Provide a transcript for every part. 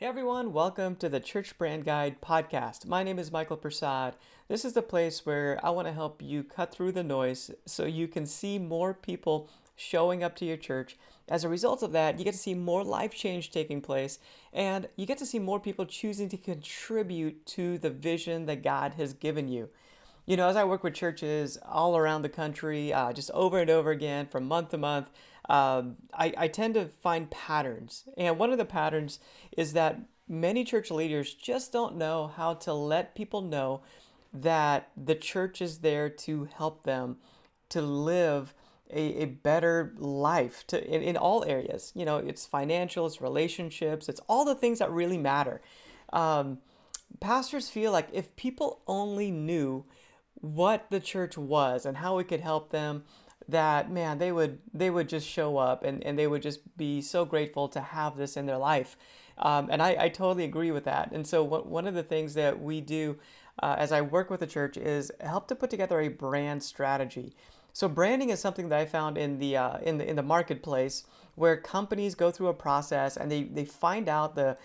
Hey everyone, welcome to the Church Brand Guide podcast. My name is Michael Prasad. This is the place where I want to help you cut through the noise so you can see more people showing up to your church. As a result of that, you get to see more life change taking place, and you get to see more people choosing to contribute to the vision that God has given you. You know, as I work with churches all around the country, just over and over again from month to month, I tend to find patterns. And one of the patterns is that many church leaders just don't know how to let people know that the church is there to help them to live a better life in all areas. You know, it's financial, it's relationships, it's all the things that really matter. Um, Pastors feel like if people only knew what the church was and how it could help them, that man, they would just show up and they would just be so grateful to have this in their life. And I totally agree with that. And so one of the things that we do as I work with the church is help to put together a brand strategy. So branding is something that I found in the marketplace where companies go through a process and they find out the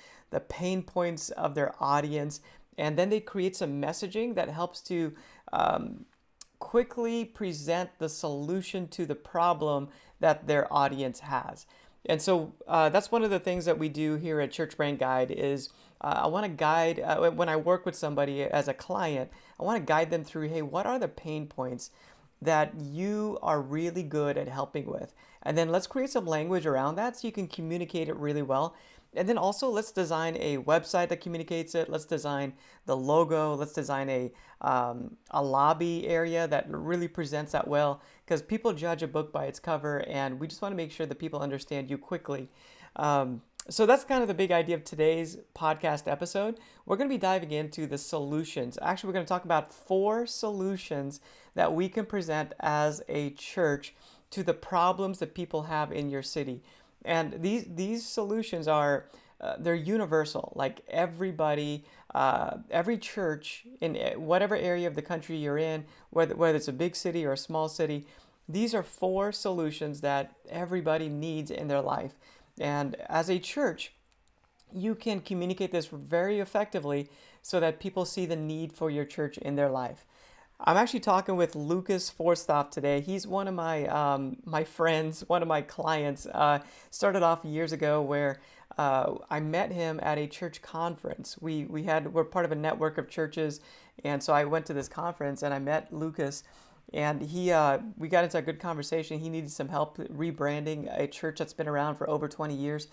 pain points of their audience, and then they create some messaging that helps to quickly present the solution to the problem that their audience has. And so that's one of the things that we do here at Church Brand Guide is I want to guide when I work with somebody as a client, I want to guide them through, hey, what are the pain points that you are really good at helping with? And then let's create some language around that so you can communicate it really well. And then also let's design a website that communicates it. Let's design the logo. Let's design a lobby area that really presents that well, because people judge a book by its cover, and we just want to make sure that people understand you quickly. So that's kind of the big idea of today's podcast episode. We're going to be diving into the solutions. Actually, we're going to talk about 4 solutions that we can present as a church to the problems that people have in your city. And these solutions are they're universal. Like everybody, every church in whatever area of the country you're in, whether it's a big city or a small city, these are 4 solutions that everybody needs in their life. And as a church, you can communicate this very effectively so that people see the need for your church in their life. I'm actually talking with Lucas Forsthoff today. He's one of my friends, one of my clients. Started off years ago where I met him at a church conference. We're part of a network of churches, and so I went to this conference and I met Lucas, and we got into a good conversation. He needed some help rebranding a church that's been around for over 20 years.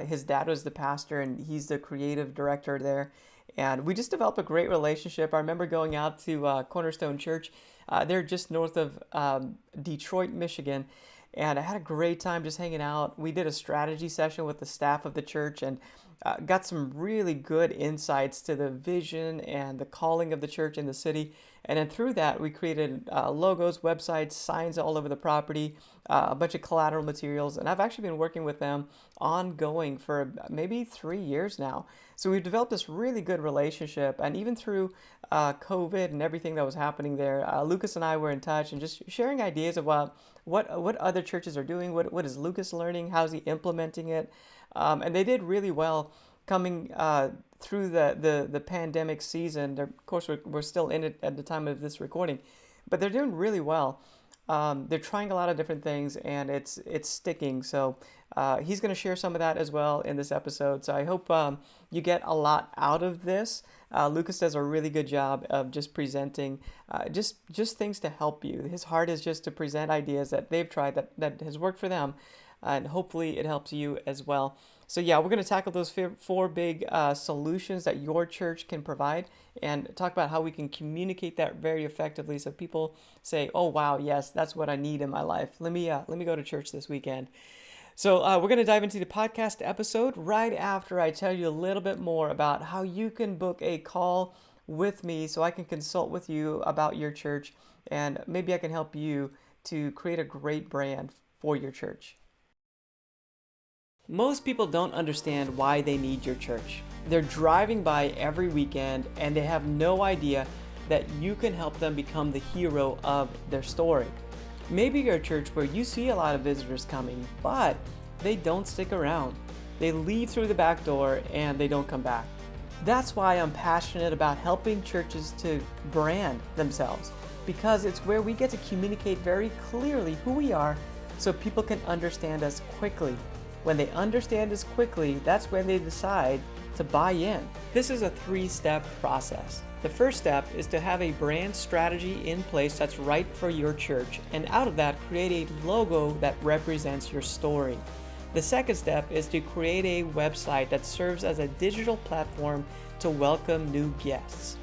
His dad was the pastor, and he's the creative director there. And we just developed a great relationship. I remember going out to Cornerstone Church. They're just north of Detroit, Michigan. And I had a great time just hanging out. We did a strategy session with the staff of the church and got some really good insights to the vision and the calling of the church in the city. And then through that, we created logos, websites, signs all over the property, a bunch of collateral materials. And I've actually been working with them ongoing for maybe 3 years now. So we've developed this really good relationship. And even through COVID and everything that was happening there, Lucas and I were in touch and just sharing ideas about what other churches are doing. What is Lucas learning? How's he implementing it? And they did really well coming through the pandemic season. Of course, we're still in it at the time of this recording, but they're doing really well. They're trying a lot of different things, and it's sticking. So he's going to share some of that as well in this episode. So I hope you get a lot out of this. Lucas does a really good job of just presenting just things to help you. His heart is just to present ideas that they've tried that has worked for them, and hopefully it helps you as well. So yeah, we're going to tackle those 4 big solutions that your church can provide, and talk about how we can communicate that very effectively so people say, oh wow, yes, that's what I need in my life. Let me go to church this weekend. So we're going to dive into the podcast episode right after I tell you a little bit more about how you can book a call with me so I can consult with you about your church, and maybe I can help you to create a great brand for your church. Most people don't understand why they need your church. They're driving by every weekend and they have no idea that you can help them become the hero of their story. Maybe you're a church where you see a lot of visitors coming, but they don't stick around. They leave through the back door and they don't come back. That's why I'm passionate about helping churches to brand themselves, because it's where we get to communicate very clearly who we are so people can understand us quickly. When they understand us quickly, that's when they decide to buy in. This is a 3-step process. The first step is to have a brand strategy in place that's right for your church, and out of that, create a logo that represents your story. The second step is to create a website that serves as a digital platform to welcome new guests.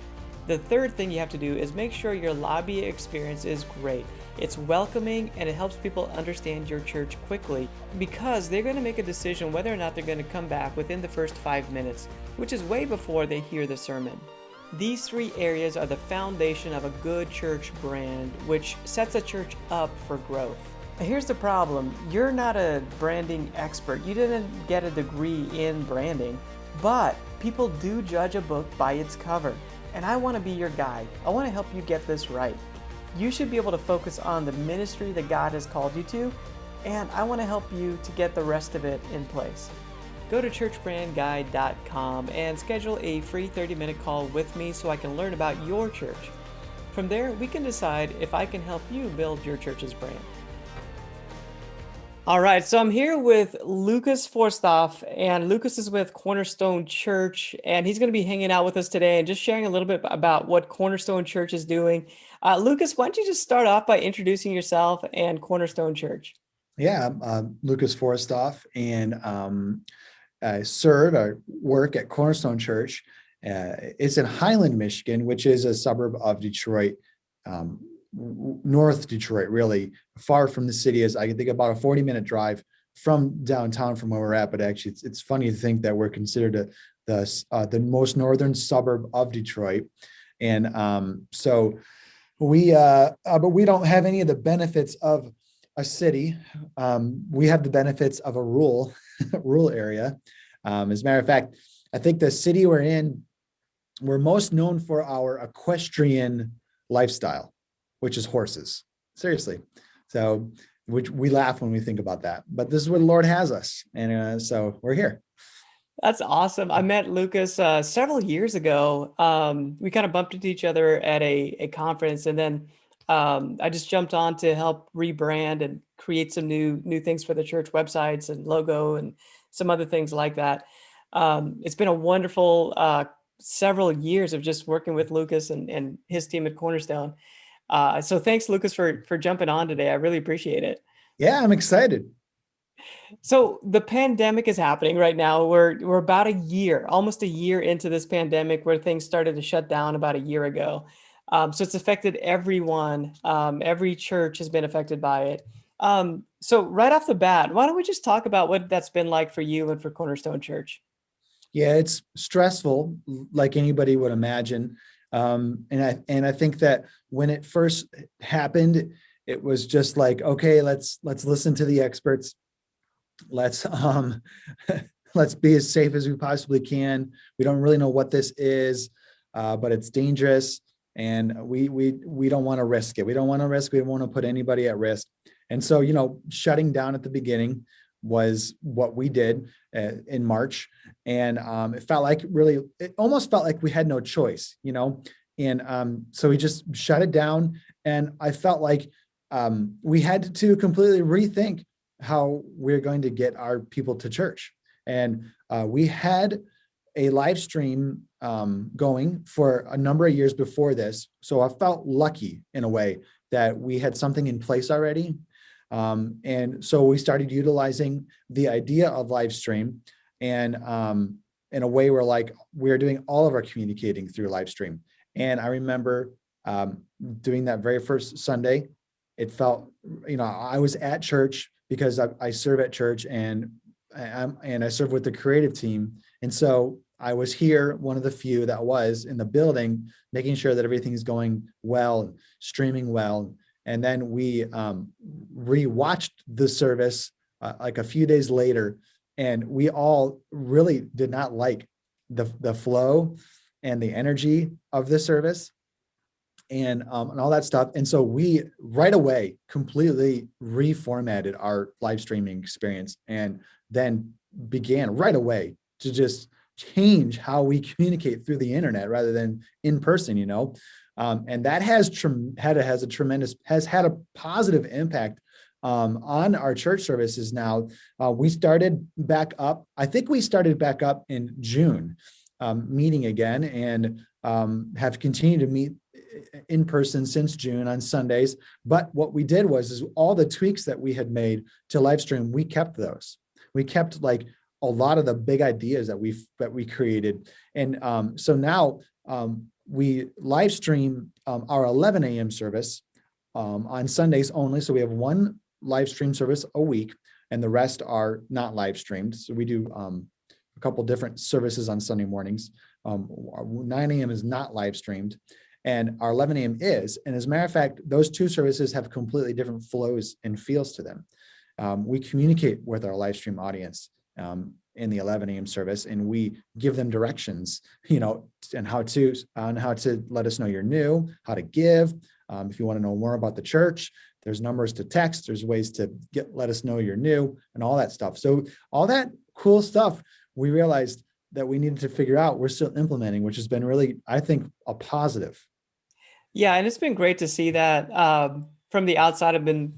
The third thing you have to do is make sure your lobby experience is great. It's welcoming and it helps people understand your church quickly, because they're going to make a decision whether or not they're going to come back within the first 5 minutes, which is way before they hear the sermon. These 3 areas are the foundation of a good church brand, which sets a church up for growth. Here's the problem. You're not a branding expert. You didn't get a degree in branding, but people do judge a book by its cover. And I want to be your guide. I want to help you get this right. You should be able to focus on the ministry that God has called you to, and I want to help you to get the rest of it in place. Go to churchbrandguide.com and schedule a free 30-minute call with me so I can learn about your church. From there, we can decide if I can help you build your church's brand. All right, so I'm here with Lucas Forsthoff, and Lucas is with Cornerstone Church, and he's going to be hanging out with us today and just sharing a little bit about what Cornerstone Church is doing. Lucas, why don't you just start off by introducing yourself and Cornerstone Church? Yeah, I'm Lucas Forsthoff, and I serve or work at Cornerstone Church. It's in Highland, Michigan, which is a suburb of Detroit, North Detroit, really far from the city. As I can think about a 40-minute drive from downtown from where we're at. But actually, it's funny to think that we're considered the most northern suburb of Detroit, and so but we don't have any of the benefits of a city. We have the benefits of a rural area. As a matter of fact, I think the city we're in, we're most known for our equestrian lifestyle, which is horses. Seriously. So, which we laugh when we think about that, but this is where the Lord has us. And so we're here. That's awesome. I met Lucas several years ago. We kind of bumped into each other at a conference, and then I just jumped on to help rebrand and create some new things for the church websites and logo and some other things like that. It's been a wonderful several years of just working with Lucas and his team at Cornerstone. So thanks, Lucas, for jumping on today. I really appreciate it. Yeah, I'm excited. So the pandemic is happening right now. We're about a year, almost a year into this pandemic, where things started to shut down about a year ago. So it's affected everyone. Every church has been affected by it. So right off the bat, why don't we just talk about what that's been like for you and for Cornerstone Church? Yeah, it's stressful, like anybody would imagine. And I think that when it first happened, it was just like, okay, let's listen to the experts. Let's let's be as safe as we possibly can. We don't really know what this is, but it's dangerous, and we don't want to risk it. We don't want to risk. We don't want to put anybody at risk. And so, shutting down at the beginning was what we did in March, and it almost felt like we had no choice, And so we just shut it down, and I felt like we had to completely rethink how we're going to get our people to church. And we had a live stream going for a number of years before this. So I felt lucky in a way that we had something in place already. And so we started utilizing the idea of live stream, and in a way we're doing all of our communicating through live stream. And I remember doing that very first Sunday. It felt, I was at church because I serve at church, and I serve with the creative team. And so I was here, one of the few that was in the building, making sure that everything is going well, streaming well. And then we rewatched the service like a few days later, and we all really did not like the flow and the energy of the service. And all that stuff. And so we right away completely reformatted our live streaming experience, and then began right away to just change how we communicate through the internet rather than in person, and that has had a positive impact on our church services now. We started back up. I think we started back up in June, meeting again, and have continued to meet in person since June on Sundays. But what we did was is all the tweaks that we had made to live stream, we kept those. We kept like a lot of the big ideas that we created, and so now we live stream our 11 a.m. service on Sundays only. So we have one live stream service a week, and the rest are not live streamed. So we do a couple different services on Sunday mornings. 9 a.m. is not live streamed, and our 11 a.m. is. And as a matter of fact, those two services have completely different flows and feels to them. We communicate with our live stream audience in the 11 a.m. service, and we give them directions, and how to let us know you're new, how to give. If you want to know more about the church, there's numbers to text, there's ways to let us know you're new, and all that stuff. So all that cool stuff, we realized that we needed to figure out, we're still implementing, which has been really, I think, a positive. Yeah, and it's been great to see that. From the outside, I've been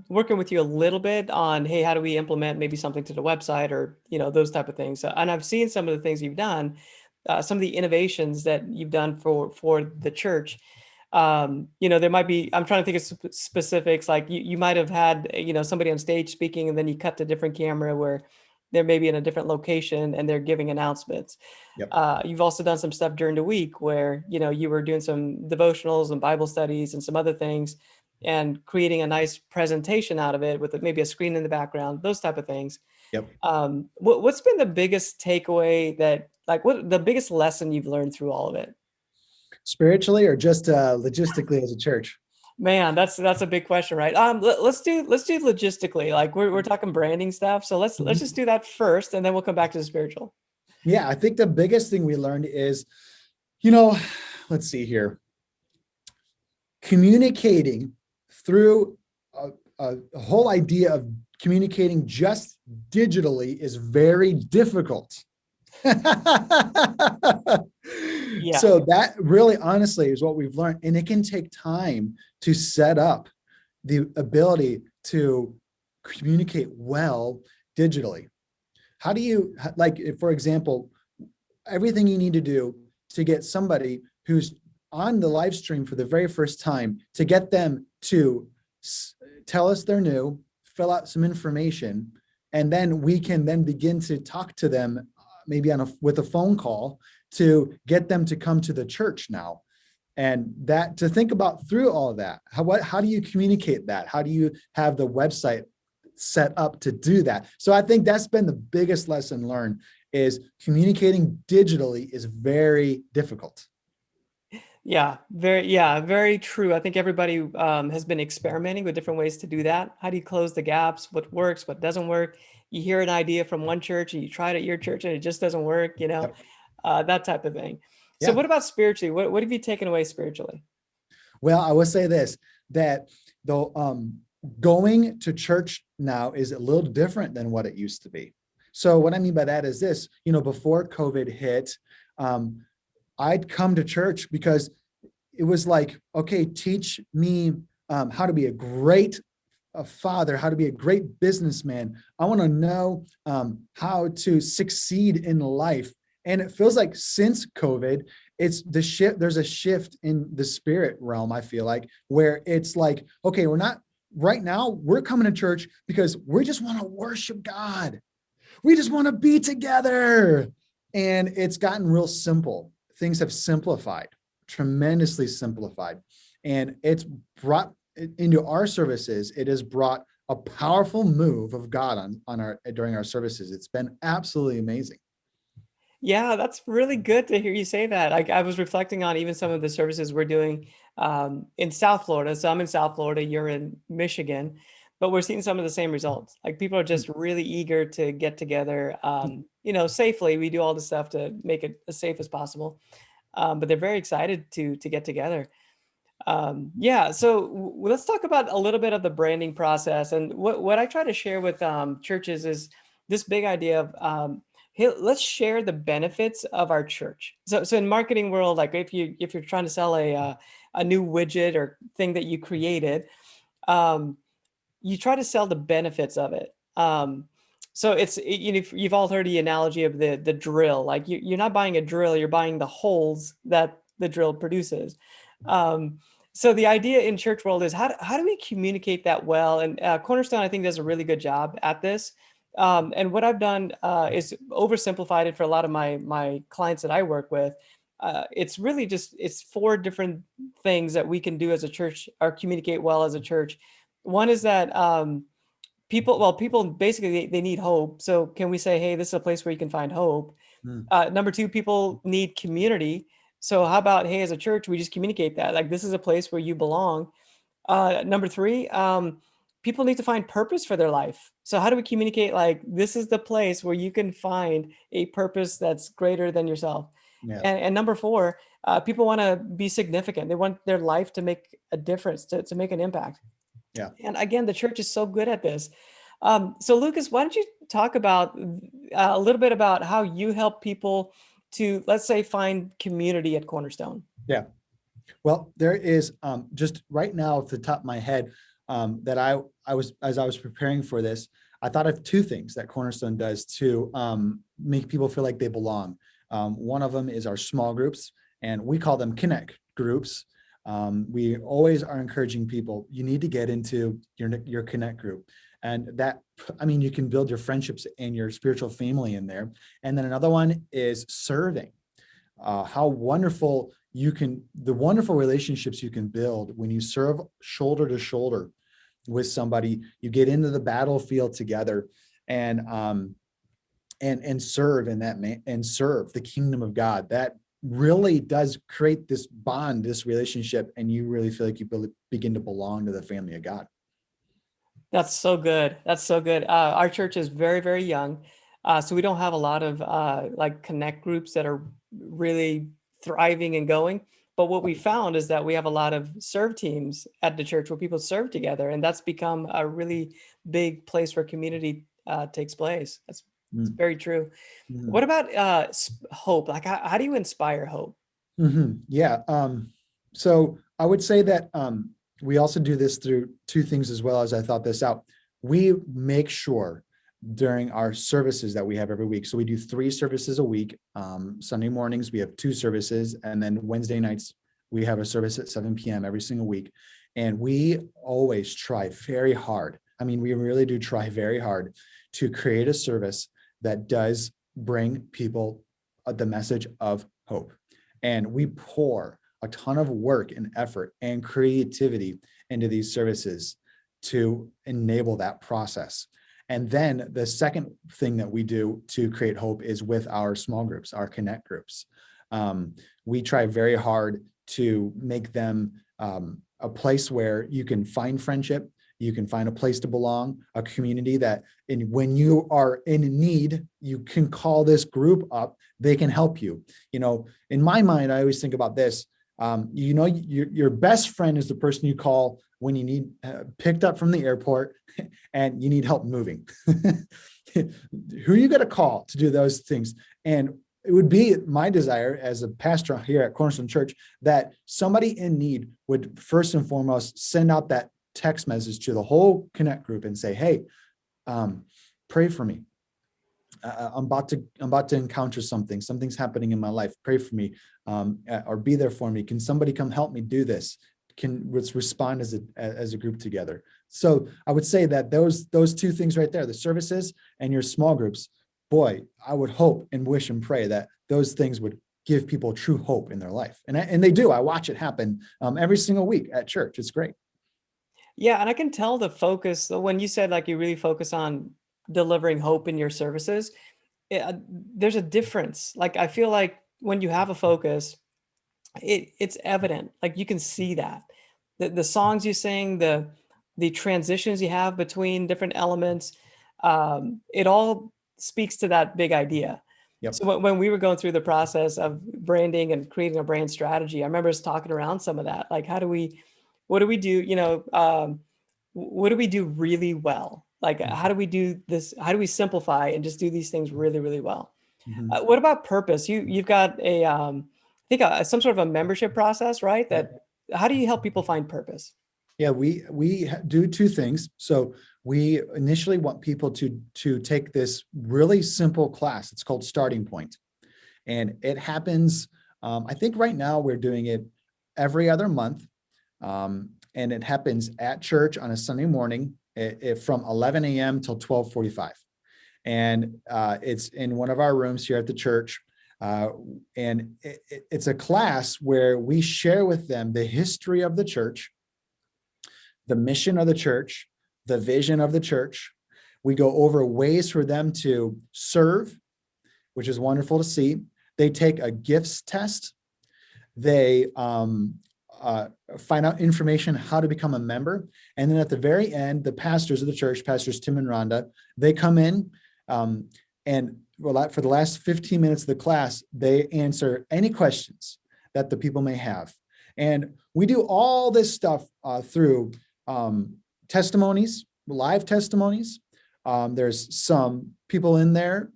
working with you a little bit on, hey, how do we implement maybe something to the website, or those type of things. And I've seen some of the things you've done, some of the innovations that you've done for the church. There might be, I'm trying to think of specifics, like you might have had, somebody on stage speaking, and then you cut to a different camera where they're maybe in a different location and they're giving announcements. Yep. You've also done some stuff during the week where, you were doing some devotionals and Bible studies and some other things, and creating a nice presentation out of it with maybe a screen in the background, those type of things. Yep. What's been the biggest takeaway what the biggest lesson you've learned through all of it? Spiritually, or just logistically as a church? Man, that's a big question, right? Let's do logistically. Like we're talking branding stuff, so let's just do that first, and then we'll come back to the spiritual. Yeah, I think the biggest thing we learned is, let's see here, communicating through a whole idea of communicating just digitally is very difficult. Yeah. So that really, honestly, is what we've learned. And it can take time to set up the ability to communicate well digitally. How do you, like, for example, everything you need to do to get somebody who's on the live stream for the very first time, to get them to tell us they're new, fill out some information, and then we can then begin to talk to them, maybe with a phone call, to get them to come to the church now. And that, to think about through all of that, how do you communicate that? How do you have the website set up to do that? So I think that's been the biggest lesson learned, is communicating digitally is very difficult. Yeah, very true. I think everybody has been experimenting with different ways to do that. How do you close the gaps? What works? What doesn't work? You hear an idea from one church and you try it at your church and it just doesn't work, Yep. that type of thing. So Yeah. what about spiritually? What have you taken away spiritually? Well, I will say this, that though going to church now is a little different than what it used to be. So what I mean by that is this, before COVID hit, I'd come to church because it was like, okay, teach me how to be a great father, how to be a great businessman. I want to know how to succeed in life. And it feels like since COVID, it's the shift. There's a shift in the spirit realm, I feel like, where it's like, okay, right now, we're coming to church because we just want to worship God. We just want to be together. And it's gotten real simple. Things have simplified, tremendously simplified. And it's brought into our services, it has brought a powerful move of God during our services. It's been absolutely amazing. Yeah, that's really good to hear you say that. I was reflecting on even some of the services we're doing in South Florida. So I'm in South Florida, you're in Michigan, but we're seeing some of the same results. Like people are just really eager to get together, safely. We do all the stuff to make it as safe as possible, but they're very excited to get together. Yeah, so let's talk about a little bit of the branding process. And what I try to share with churches is, this big idea of hey, let's share the benefits of our church. So in marketing world, like if you're trying to sell a new widget or thing that you created, um, you try to sell the benefits of it. So you know, you've all heard the analogy of the drill. Like you're not buying a drill, you're buying the holes that the drill produces. Um, so the idea in church world is how do we communicate that well? And Cornerstone, I think, does a really good job at this. And what I've done is oversimplified it for a lot of my clients that I work with. It's really just it's four different things that we can do as a church or communicate well as a church. One is that people basically they need hope. So can we say, hey, this is a place where you can find hope? Mm. Number two, people need community. So how about, hey, as a church, we just communicate that like this is a place where you belong. Number three, people need to find purpose for their life. So how do we communicate like this is the place where you can find a purpose that's greater than yourself? Yeah. And number four, people want to be significant. They want their life to make a difference, to make an impact. Yeah. And again, the church is so good at this. So Lucas, why don't you talk about a little bit about how you help people to, let's say, find community at Cornerstone? Yeah. Well, there is just right now off the top of my head that I was as I was preparing for this, I thought of two things that Cornerstone does to make people feel like they belong. One of them is our small groups, and we call them connect groups. We always are encouraging people. You need to get into your connect group, and that I mean you can build your friendships and your spiritual family in there. And then another one is serving. How wonderful the wonderful relationships you can build when you serve shoulder to shoulder with somebody. You get into the battlefield together and serve in and serve the kingdom of God. That really does create this bond, this relationship, and you really feel like you begin to belong to the family of God. That's so good. That's so good. Our church is very, very young. So we don't have a lot of like connect groups that are really thriving and going. But what we found is that we have a lot of serve teams at the church where people serve together. And that's become a really big place where community takes place. That's Mm. very true. Mhm. What about hope? Like, how do you inspire hope? Yeah. So I would say that we also do this through two things as well as I thought this out. We make sure during our services that we have every week. So we do 3 services a week. Sunday mornings, we have 2 services. And then Wednesday nights, we have a service at 7 p.m. every single week. And we always try very hard. I mean, we really do try very hard to create a service that does bring people the message of hope. And we pour a ton of work and effort and creativity into these services to enable that process. And then the second thing that we do to create hope is with our small groups, our connect groups. We try very hard to make them a place where you can find friendship, you can find a place to belong, a community that when you are in need, you can call this group up, they can help you. You know, in my mind, I always think about this. You know, your best friend is the person you call when you need picked up from the airport and you need help moving. Who you got to call to do those things? And it would be my desire as a pastor here at Cornerstone Church that somebody in need would first and foremost send out that text message to the whole connect group and say, hey, pray for me. I'm about to encounter something. Something's happening in my life. Pray for me, or be there for me. Can somebody come help me do this? Let's respond as a group together. So I would say that those two things right there, the services and your small groups, boy, I would hope and wish and pray that those things would give people true hope in their life, and they do. I watch it happen every single week at church. It's great. Yeah, and I can tell the focus when you said like you really focus on delivering hope in your services. There's a difference. Like I feel like when you have a focus, it's evident. Like you can see that the songs you sing, the transitions you have between different elements, it all speaks to that big idea. Yep. So when we were going through the process of branding and creating a brand strategy, I remember us talking around some of that. Like, what do we do? You know, what do we do really well? Like, how Mhm. do we do this? How do we simplify and just do these things really, really well? Mhm. What about purpose? You've got I think some sort of a membership process, right? Right. That how do you help people find purpose? Yeah, we do two things. So we initially want people to take this really simple class. It's called Starting Point, and it happens. I think right now we're doing it every other month, and it happens at church on a Sunday morning from 11 a.m. till 12:45, and it's in one of our rooms here at the church. Uh, and it's a class where we share with them the history of the church, the mission of the church, the vision of the church. We go over ways for them to serve, which is wonderful to see. They take a gifts test. They find out information how to become a member. And then at the very end, the pastors of the church, Pastors Tim and Rhonda, they come in, and for the last 15 minutes of the class, they answer any questions that the people may have. And we do all this stuff through testimonies, live testimonies. There's some people in there,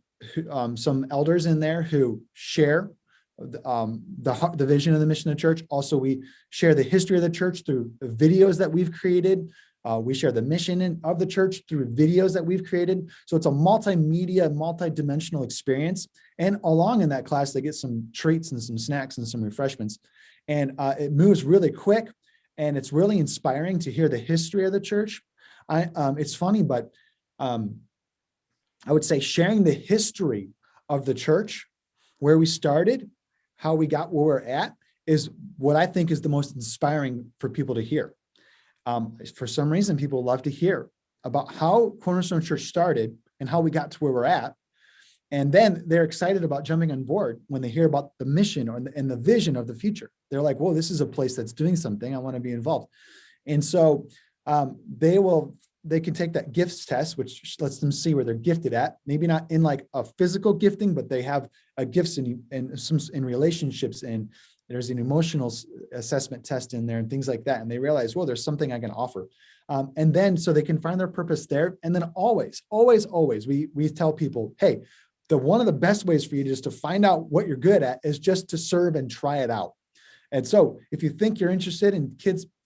some elders in there who share the vision of the mission of the church. Also, we share the history of the church through the videos that we've created. We share the mission of the church through videos that we've created. So it's a multimedia, multi-dimensional experience. And along in that class, they get some treats and some snacks and some refreshments. And it moves really quick, and it's really inspiring to hear the history of the church. It's funny, but I would say sharing the history of the church, where we started, how we got where we're at, is what I think is the most inspiring for people to hear. For some reason, people love to hear about how Cornerstone Church started and how we got to where we're at. And then they're excited about jumping on board when they hear about the mission and the vision of the future. They're like, whoa, this is a place that's doing something. I want to be involved. And so they can take that gifts test, which lets them see where they're gifted at. Maybe not in like a physical gifting, but they have a gifts in relationships, and there's an emotional assessment test in there and things like that. And they realize, well, there's something I can offer. And then so they can find their purpose there. And then always, we tell people, hey, one of the best ways for you just to find out what you're good at is just to serve and try it out. And so if you think you're interested in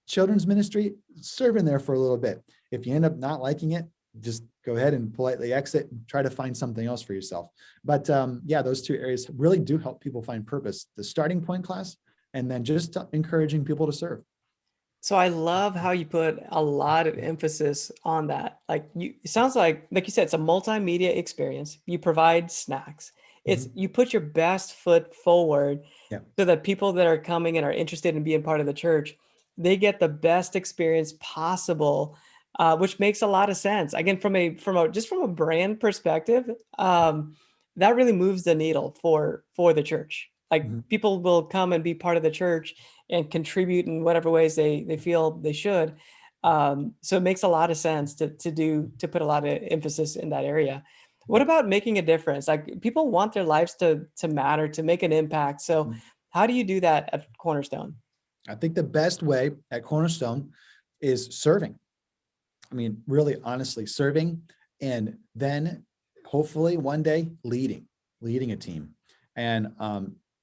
children's ministry, serve in there for a little bit. If you end up not liking it, just go ahead and politely exit and try to find something else for yourself. But yeah, those two areas really do help people find purpose. The Starting Point class, and then just encouraging people to serve. So I love how you put a lot of emphasis on that. Like it sounds like you said, it's a multimedia experience. You provide snacks. It's Mhm. you put your best foot forward Yeah. so that people that are coming and are interested in being part of the church, they get the best experience possible, which makes a lot of sense. Again, from a brand perspective, that really moves the needle for the church. Like Mhm. people will come and be part of the church and contribute in whatever ways they feel they should. So it makes a lot of sense to put a lot of emphasis in that area. What Yep. about making a difference? Like people want their lives to matter, to make an impact. So Mhm. how do you do that at Cornerstone? I think the best way at Cornerstone is serving. I mean, really, honestly, serving, and then hopefully one day leading a team. And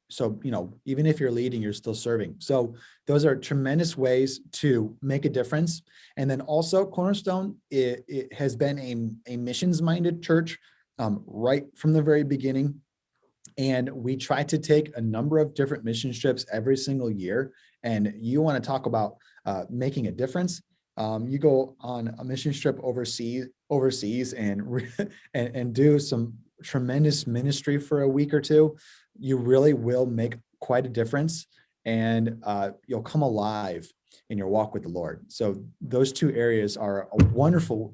so, even if you're leading, you're still serving. So those are tremendous ways to make a difference. And then also Cornerstone, it has been a missions minded church right from the very beginning. And we try to take a number of different mission trips every single year. And you want to talk about making a difference. You go on a mission trip overseas and do some tremendous ministry for a week or two. You really will make quite a difference, and you'll come alive in your walk with the Lord. So those two areas are wonderful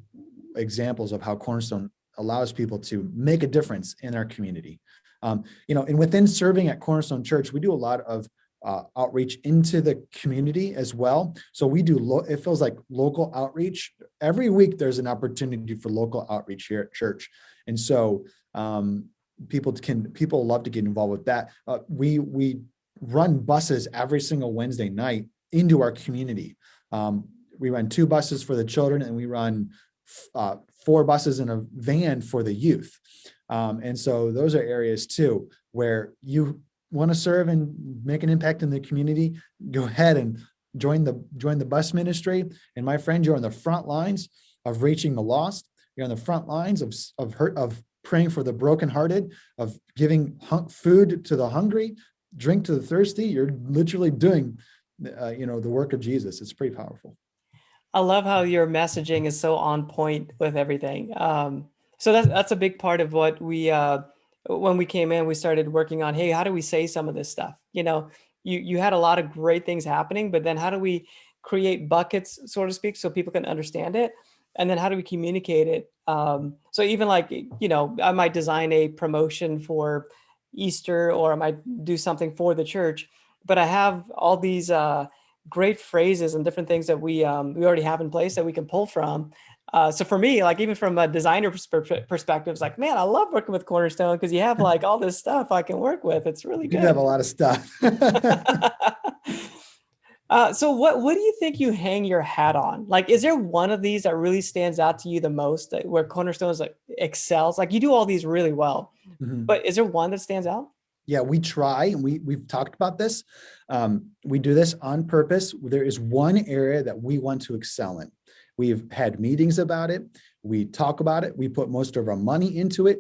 examples of how Cornerstone allows people to make a difference in our community. And within serving at Cornerstone Church, we do a lot of outreach into the community as well. So we do, it feels like local outreach. Every week there's an opportunity for local outreach here at church. And so people love to get involved with that. We run buses every single Wednesday night into our community. We run 2 buses for the children, and we run 4 buses in a van for the youth. And so those are areas too, where you want to serve and make an impact in the community. Go ahead and join the bus ministry. And my friend, you're on the front lines of reaching the lost. You're on the front lines of praying for the brokenhearted, of giving food to the hungry, drink to the thirsty. You're literally doing, the work of Jesus. It's pretty powerful. I love how your messaging is so on point with everything. So that's a big part of what we when we came in, we started working on, hey, how do we say some of this stuff? You had a lot of great things happening, but then how do we create buckets, so to speak, so people can understand it? And then how do we communicate it? So even like, I might design a promotion for Easter, or I might do something for the church, but I have all these great phrases and different things that we already have in place that we can pull from. So for me, like even from a designer perspective, it's like, man, I love working with Cornerstone because you have like all this stuff I can work with. It's really You do have good. a lot of stuff. So what do you think you hang your hat on? Like, is there one of these that really stands out to you the most, where Cornerstone is like excels? Like you do all these really well, Mhm. but is there one that stands out? Yeah, we try, and we've talked about this. We do this on purpose. There is one area that we want to excel in. We've had meetings about it. We talk about it. We put most of our money into it.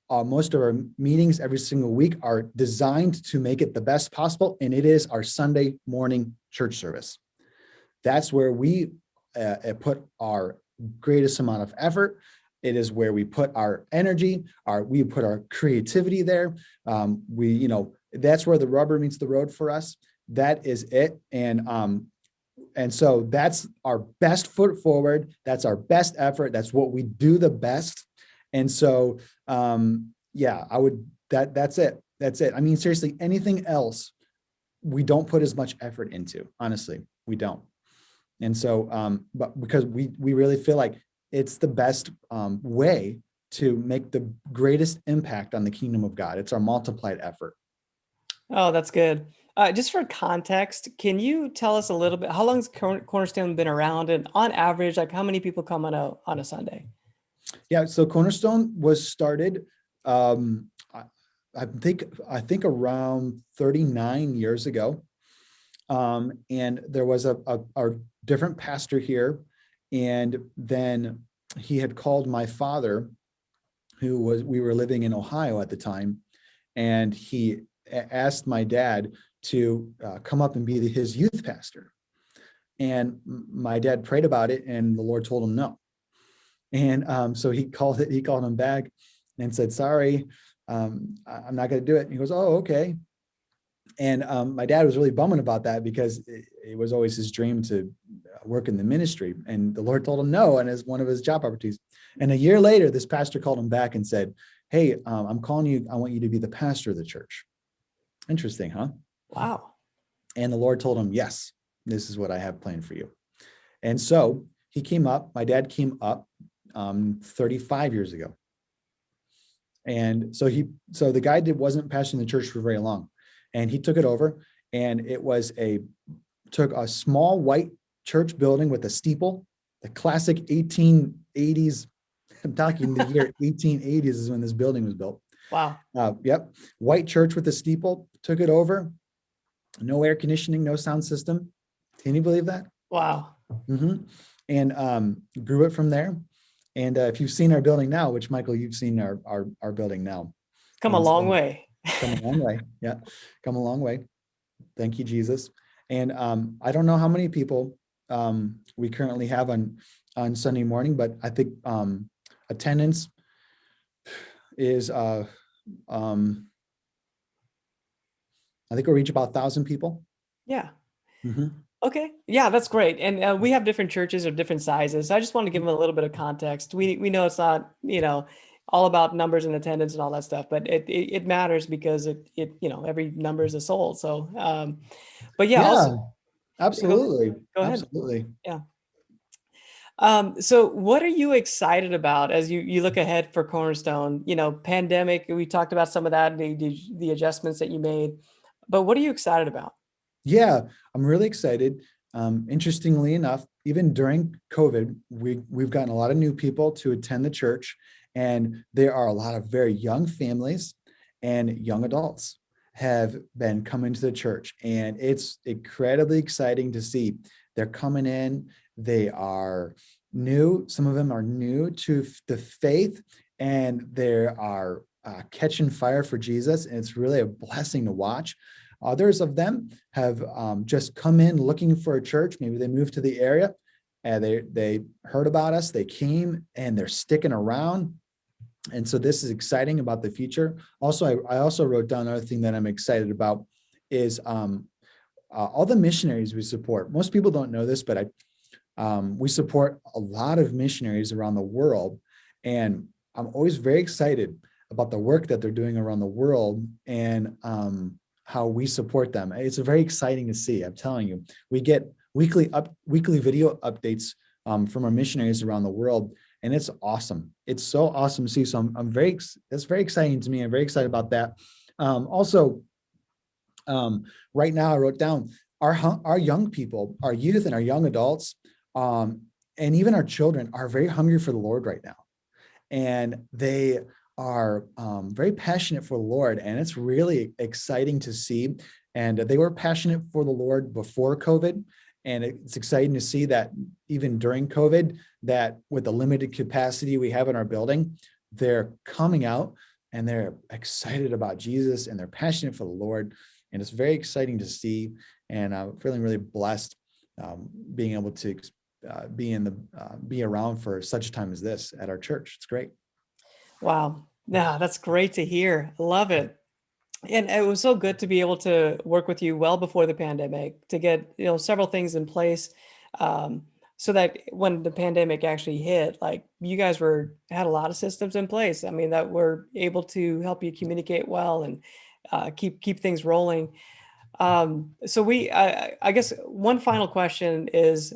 Most of our meetings every single week are designed to make it the best possible, and it is our Sunday morning church service. That's where we put our greatest amount of effort. It is where we put our energy, we put our creativity there. That's where the rubber meets the road for us. That is it. And so that's our best foot forward. That's our best effort. That's what we do the best. And so, that's it. That's it. I mean, seriously, anything else, we don't put as much effort into, honestly, we don't. And so, but because we really feel like it's the best way to make the greatest impact on the kingdom of God. It's our multiplied effort. Oh, that's good. Just for context, can you tell us a little bit, how long has Cornerstone been around, and on average, like how many people come on a Sunday? Yeah, so Cornerstone was started, um, I, I think around 39 years ago. And there was a different pastor here, and then he had called my father, we were living in Ohio at the time, and he asked my dad to come up and be his youth pastor. And my dad prayed about it, and the Lord told him no. And so he called him back and said, sorry, I'm not going to do it. And he goes, oh, okay. And my dad was really bumming about that, because it was always his dream to work in the ministry. And the Lord told him no, and as one of his job opportunities. And a year later, this pastor called him back and said, hey, I'm calling you. I want you to be the pastor of the church. Interesting, huh? Wow. And the Lord told him, yes, this is what I have planned for you. And so he came up. My dad came up 35 years ago. And so the guy wasn't pastoring the church for very long. And he took it over, and took a small white church building with a steeple, the classic 1880s. I'm talking the year 1880s is when this building was built. Wow. Yep. White church with a steeple, took it over. No air conditioning, no sound system. Can you believe that? Wow. Mm-hmm. And grew it from there. And if you've seen our building now, which Michael, you've seen our building now. Come a And long so, way. come a long way. Yeah. Come a long way. Thank you, Jesus. And I don't know how many people we currently have on Sunday morning, but I think attendance is I think we'll reach about 1,000 people. Yeah. Mm-hmm. Okay. Yeah, that's great. And we have different churches of different sizes. So I just want to give them a little bit of context. We know it's not, all about numbers and attendance and all that stuff, but it matters because every number is a soul. So, but yeah, Yeah, also, yeah, absolutely. go ahead. Absolutely. Yeah. So what are you excited about as you look ahead for Cornerstone? Pandemic, we talked about some of that, the adjustments that you made, but what are you excited about? Yeah, I'm really excited. Interestingly enough, even during COVID, we've gotten a lot of new people to attend the church, and there are a lot of very young families and young adults have been coming to the church, and it's incredibly exciting to see. They're coming in, they are new, some of them are new to the faith, and they are catching fire for Jesus, and it's really a blessing to watch. Others of them have just come in looking for a church. Maybe they moved to the area and they heard about us, they came, and they're sticking around. And so this is exciting about the future. Also, I also wrote down another thing that I'm excited about is all the missionaries we support. Most people don't know this, but we support a lot of missionaries around the world. And I'm always very excited about the work that they're doing around the world, and how we support them. It's very exciting to see. I'm telling you, we get weekly video updates from our missionaries around the world, and it's awesome. It's so awesome to see. So that's very exciting to me. I'm very excited about that. Also, right now I wrote down our young people, our youth and our young adults, and even our children are very hungry for the Lord right now. And they are very passionate for the Lord, and it's really exciting to see. And they were passionate for the Lord before COVID, and it's exciting to see that even during COVID, that with the limited capacity we have in our building, they're coming out and they're excited about Jesus and they're passionate for the Lord, and it's very exciting to see. And I'm feeling really blessed being able to be around for such a time as this at our church. It's great. Wow. Yeah, that's great to hear. I love it. And it was so good to be able to work with you well before the pandemic to get, several things in place, um, so that when the pandemic actually hit, like you guys had a lot of systems in place. I mean, that were able to help you communicate well and keep things rolling. I guess one final question is,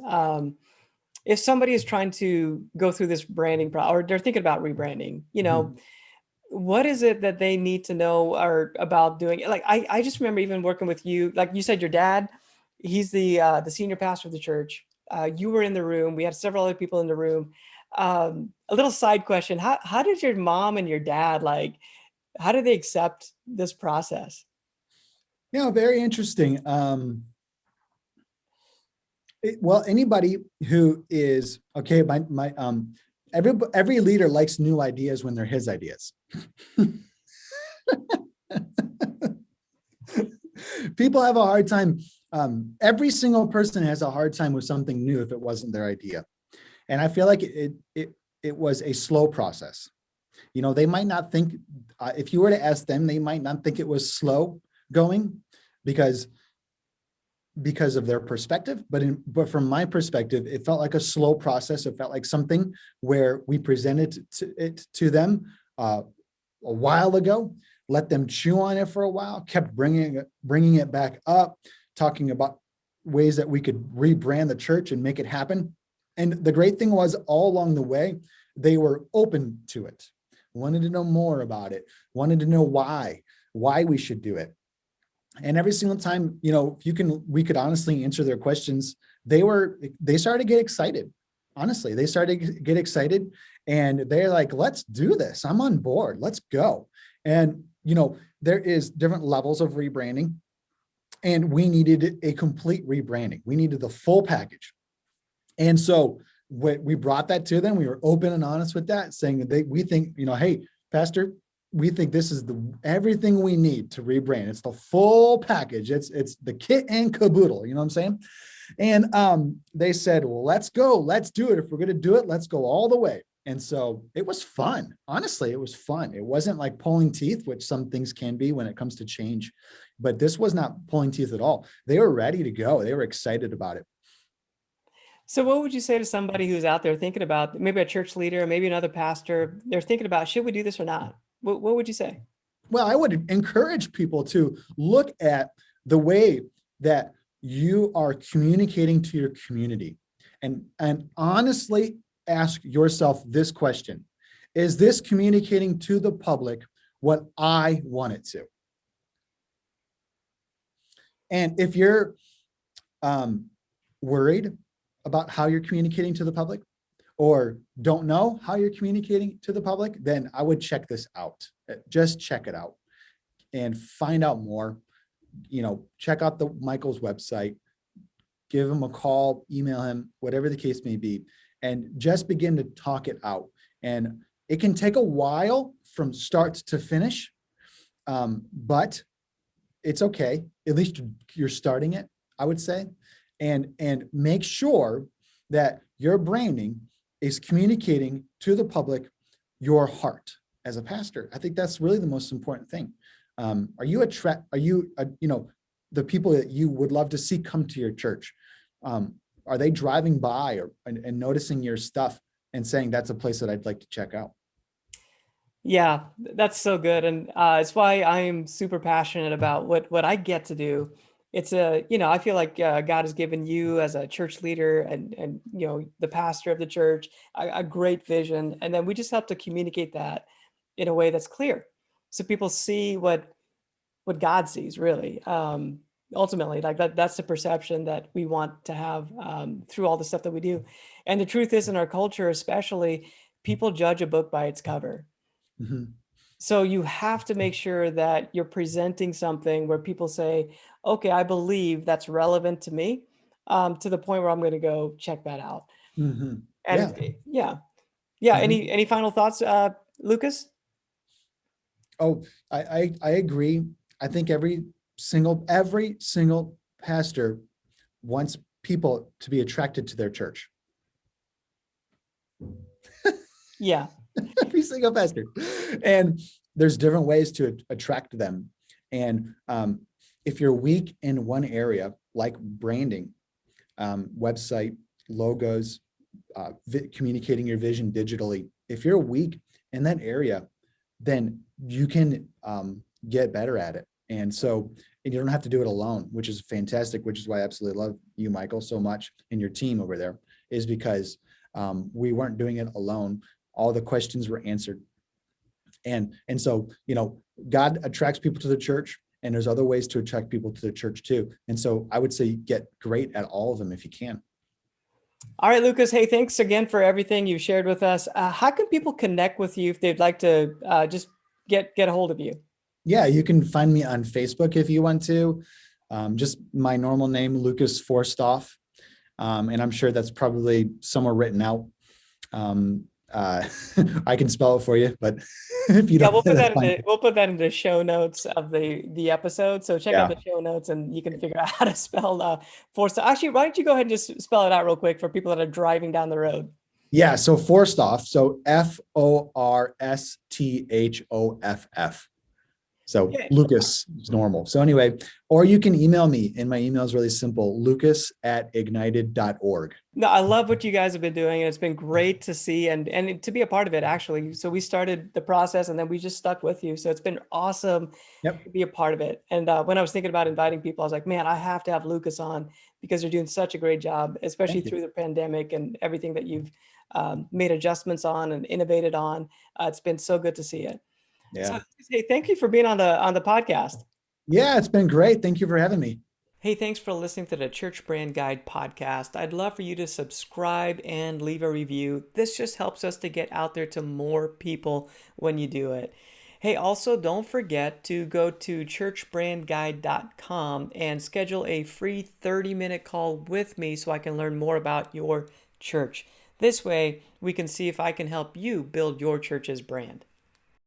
if somebody is trying to go through this or they're thinking about rebranding, Mhm. what is it that they need to know or about doing it? Like, I just remember even working with you, like you said, your dad, he's the senior pastor of the church. You were in the room. We had several other people in the room. A little side question. How did your mom and your dad, like, how did they accept this process? Yeah, very interesting. Well, anybody who is okay, every leader likes new ideas when they're his ideas. People have a hard time. Every single person has a hard time with something new if it wasn't their idea. And I feel like it was a slow process. They might not think, if you were to ask them, they might not think it was slow going because of their perspective, but from my perspective, it felt like a slow process. It felt like something where we presented it to them a while ago, let them chew on it for a while, kept bringing it back up, talking about ways that we could rebrand the church and make it happen. And the great thing was, all along the way, they were open to it, wanted to know more about it, wanted to know why we should do it. And every single time, we could honestly answer their questions, they started to get excited. Honestly, they started to get excited, and they're like, let's do this. I'm on board. Let's go. And, there is different levels of rebranding, and we needed a complete rebranding. We needed the full package. And so we brought that to them. We were open and honest with that, saying that we think, hey, Pastor, we think this is everything we need to rebrand. It's the full package. It's the kit and caboodle. You know what I'm saying? And they said, well, let's go. Let's do it. If we're going to do it, let's go all the way. And so it was fun. Honestly, it was fun. It wasn't like pulling teeth, which some things can be when it comes to change. But this was not pulling teeth at all. They were ready to go. They were excited about it. So what would you say to somebody who's out there thinking about, maybe a church leader, maybe another pastor, they're thinking about, should we do this or not? What would you say? Well, I would encourage people to look at the way that you are communicating to your community, and honestly ask yourself this question: is this communicating to the public what I want it to? And if you're worried about how you're communicating to the public, or don't know how you're communicating to the public, then I would check this out. Just check it out and find out more. Check out the Michael's website, give him a call, email him, whatever the case may be, and just begin to talk it out. And it can take a while from start to finish, but it's okay. At least you're starting it, I would say. And make sure that your branding is communicating to the public your heart as a pastor. I think that's really the most important thing. The people that you would love to see come to your church? Are they driving by and noticing your stuff and saying that's a place that I'd like to check out? Yeah, that's so good. And it's why I am super passionate about what I get to do. It's I feel like God has given you as a church leader and the pastor of the church a great vision. And then we just have to communicate that in a way that's clear. So people see what God sees really. Ultimately, like that's the perception that we want to have through all the stuff that we do. And the truth is, in our culture, especially, people judge a book by its cover. Mhm. So you have to make sure that you're presenting something where people say, okay, I believe that's relevant to me, to the point where I'm going to go check that out. Mhm. Yeah. And yeah. Yeah. Mhm. Any final thoughts, Lucas? Oh, I agree. I think every single pastor wants people to be attracted to their church. Yeah. Every single pastor. And there's different ways to attract them. And if you're weak in one area, like branding, website, logos, communicating your vision digitally, if you're weak in that area, then you can get better at it. And you don't have to do it alone, which is fantastic, which is why I absolutely love you, Michael, so much, and your team over there, is because we weren't doing it alone. All the questions were answered. And so, God attracts people to the church, and there's other ways to attract people to the church too. And so I would say get great at all of them if you can. All right, Lucas. Hey, thanks again for everything you've shared with us. How can people connect with you if they'd like to just get a hold of you? Yeah, you can find me on Facebook if you want to. Just my normal name, Lucas Forsthoff. And I'm sure that's probably somewhere written out. Um, uh, I can spell it for you, but if you Yeah, don't, that's fine. we'll put that in the show notes of the episode. So check out Yeah. the show notes and you can figure out how to spell Forsthoff. Actually, why don't you go ahead and just spell it out real quick for people that are driving down the road? Yeah. So Forsthoff. So Forsthoff. So Yeah. Lucas is normal. So anyway, or you can email me, and my email is really simple, lucas@ignited.org. No, I love what you guys have been doing, and it's been great to see and to be a part of it, actually. So we started the process, and then we just stuck with you. So it's been awesome Yep. to be a part of it. And when I was thinking about inviting people, I was like, man, I have to have Lucas on because they're doing such a great job, especially Thank you. through the pandemic and everything that you've made adjustments on and innovated on. It's been so good to see it. So, Yeah. hey, thank you for being on the podcast. Yeah, it's been great. Thank you for having me. Hey, thanks for listening to the Church Brand Guide podcast. I'd love for you to subscribe and leave a review. This just helps us to get out there to more people when you do it. Hey, also don't forget to go to churchbrandguide.com and schedule a free 30-minute call with me so I can learn more about your church. This way, we can see if I can help you build your church's brand.